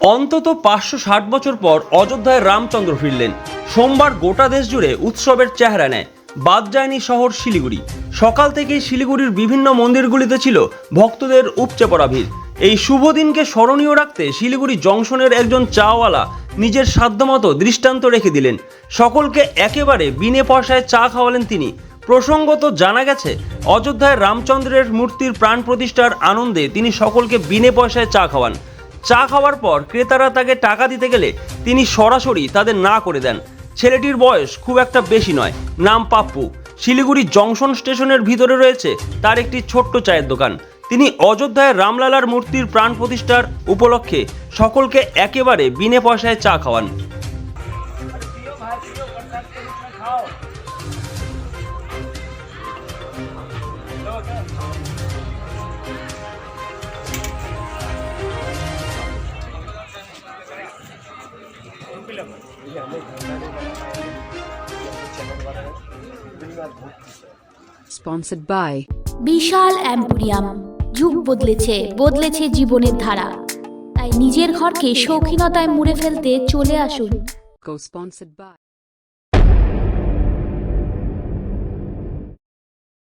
অন্তত 560 বছর পর অযোধ্যায় রামচন্দ্র ফিরলেন। সোমবার গোটা দেশ জুড়ে উৎসবের চেহারা নেয়। বাদ যায়নি শহর শিলিগুড়ি। সকাল থেকেই শিলিগুড়ির বিভিন্ন মন্দিরগুলিতে ছিল ভক্তদের উপচে পড়া ভিড়। এই শুভ দিনকে স্মরণীয় রাখতে শিলিগুড়ি জংশনের একজন চাওয়ালা নিজের সাধ্যমতো দৃষ্টান্ত রেখে দিলেন। সকলকে একেবারে বিনে পয়সায় চা খাওয়ালেন তিনি। প্রসঙ্গত জানা গেছে, অযোধ্যায় রামচন্দ্রের মূর্তির প্রাণ প্রতিষ্ঠার আনন্দে তিনি সকলকে বিনে পয়সায় চা খাওয়ান। চা খাওয়ার পর ক্রেতারা তাকে টাকা দিতে গেলে তিনি সরাসরি তাদের না করে দেন। ছেলেটির বয়স খুব একটা বেশি নয়, নাম পাপ্পু। শিলিগুড়ি জংশন স্টেশনের ভিতরে রয়েছে তার একটি ছোট্ট চায়ের দোকান। তিনি অযোধ্যায় রামলালার মূর্তির প্রাণ প্রতিষ্ঠার উপলক্ষে সকলকে একেবারে বিনে পয়সায় চা খাওয়ান। Sponsored by Bishal emporium. যুগ বদলেছে জীবনের ধারা। তাই নিজের ঘরকে শৌখিনতায় মুড়ে ফেলতে চলে আসুন। Co-sponsored by